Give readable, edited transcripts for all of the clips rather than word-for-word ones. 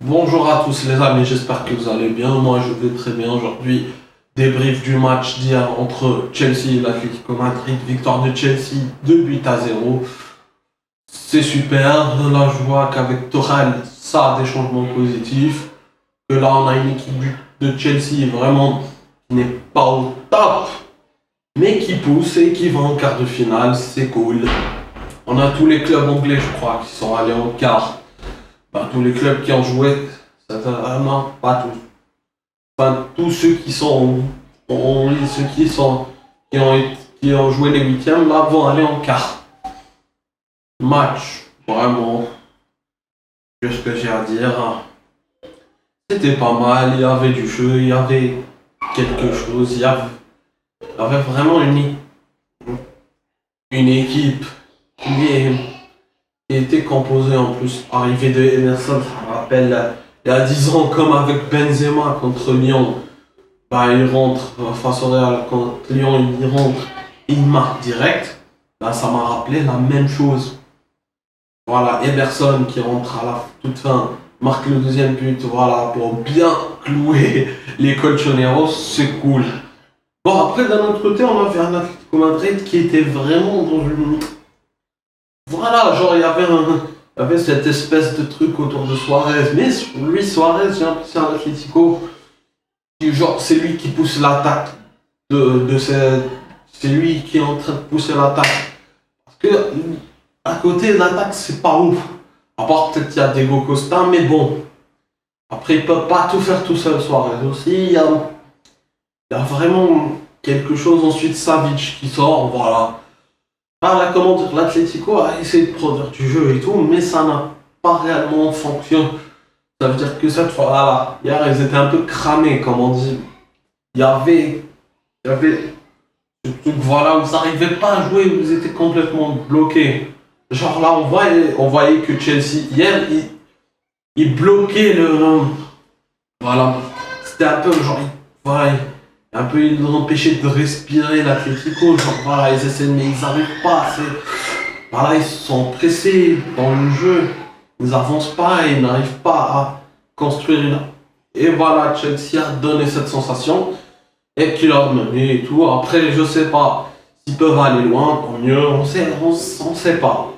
Bonjour à tous les amis, j'espère que vous allez bien. Moi je vais très bien aujourd'hui. Débrief du match d'hier entre Chelsea et l'Atlético Madrid. Victoire de Chelsea 2-0. C'est super. Là je vois qu'avec Tuchel ça a des changements positifs. Que là on a une équipe de Chelsea vraiment qui n'est pas au top, mais qui pousse et qui va en quart de finale. C'est cool. On a tous les clubs anglais je crois qui sont allés en quart. Tous les clubs qui ont joué, non, pas tous. Tous ceux qui sont, ceux qui ont joué les huitièmes, là, vont aller en quart. Match, vraiment, qu'est-ce que j'ai à dire. C'était pas mal, il y avait du jeu, il y avait quelque chose, il y avait vraiment une équipe qui était composée en plus. Arrivée de Emerson, ça me rappelle il y a 10 ans, comme avec Benzema contre Lyon. Il rentre face au Real, quand Lyon il rentre, il marque direct. Là, ça m'a rappelé la même chose. Voilà, Emerson qui rentre à la toute fin, marque le deuxième but, voilà, pour bien clouer les colchoneros, c'est cool. Bon, après, d'un autre côté, on avait un Atlético Madrid qui était vraiment dans une... Voilà, genre, il y avait cette espèce de truc autour de Suarez. Mais lui, Suarez, j'ai l'impression à l'Atlético, genre, c'est lui qui pousse l'attaque c'est lui qui est en train de pousser l'attaque. Parce que, à côté de l'attaque, c'est pas ouf. À part peut-être qu'il y a Diego Costa, mais bon. Après, il peut pas tout faire tout seul, Suarez aussi. Il y a vraiment quelque chose. Ensuite, Savic qui sort, voilà. Là, comment dire, l'Atlético a essayé de produire du jeu et tout, mais ça n'a pas réellement fonctionné. Ça veut dire que cette fois, voilà, hier, ils étaient un peu cramés, comme on dit. Il y avait ce truc, voilà, où ils n'arrivaient pas à jouer, où ils étaient complètement bloqués. Genre là, on voyait que Chelsea, hier, il bloquait le... Voilà, c'était un peu genre, voilà, un peu, ils empêchaient de respirer l'Atlético, genre voilà, ils essaient mais ils n'arrivent pas, voilà, ils sont pressés dans le jeu, ils n'avancent pas et ils n'arrivent pas à construire une... Et voilà, Chelsea a donné cette sensation, et qu'il a mené et tout, après je sais pas s'ils peuvent aller loin, tant mieux, on sait pas.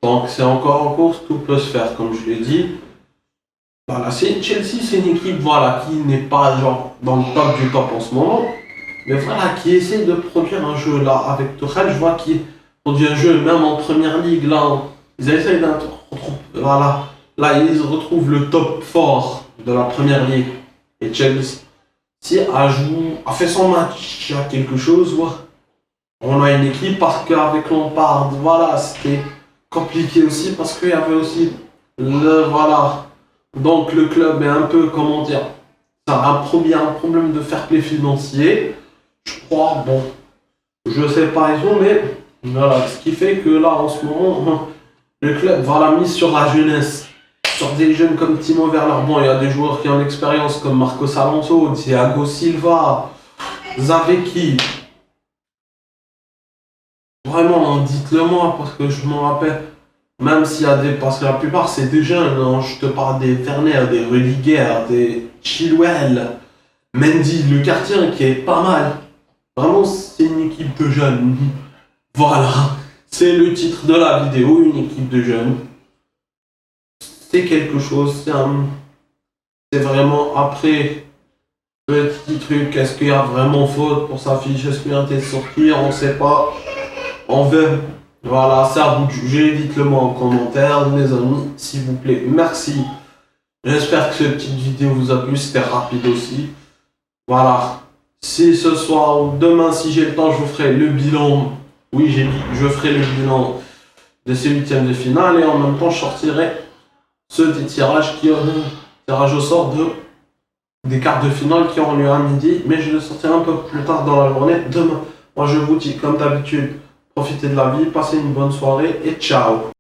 Donc c'est encore en course, tout peut se faire comme je l'ai dit. Voilà, Chelsea, c'est une équipe voilà, qui n'est pas genre dans le top du top en ce moment, mais voilà, qui essaie de produire un jeu là avec Tuchel. Je vois qu'il produit un jeu même en première ligue là. Ils essayent d'un voilà, là ils retrouvent le top fort de la première ligue. Et Chelsea a fait son match, il y a quelque chose. Ouais. On a une équipe parce qu'avec Lampard, voilà, c'était compliqué aussi parce qu'il y avait aussi le voilà. Donc le club est un peu, comment dire, ça a un problème de fair play financier. Je crois, bon, je sais pas, ils ont, mais voilà, ce qui fait que là, en ce moment, le club va la mise sur la jeunesse. Sur des jeunes comme Timo Werner. Bon, il y a des joueurs qui ont l'expérience comme Marcos Alonso, Thiago Silva, Zavecki. Vraiment, dites-le moi, parce que je m'en rappelle. Même s'il y a des... Parce que la plupart, c'est des jeunes. Hein. Je te parle des Werner, des Rudiger, des Chilwell, Mendy, le quartier qui est pas mal. Vraiment, c'est une équipe de jeunes. Voilà. C'est le titre de la vidéo, une équipe de jeunes. C'est quelque chose. C'est vraiment après... Petit truc, est-ce qu'il y a vraiment faute pour sa fiche? Est-ce qu'il y a un de sortir? On sait pas. On veut. Voilà, c'est à vous de juger. Dites-le moi en commentaire, les amis, s'il vous plaît. Merci. J'espère que cette petite vidéo vous a plu. C'était rapide aussi. Voilà. Si ce soir ou demain, si j'ai le temps, je vous ferai le bilan. Oui, j'ai dit, je ferai le bilan de ces huitièmes de finale. Et en même temps, je sortirai des tirages tirage au sort des quarts de finale qui auront lieu à midi. Mais je le sortirai un peu plus tard dans la journée, demain. Moi, je vous dis, comme d'habitude, profitez de la vie, passez une bonne soirée et ciao.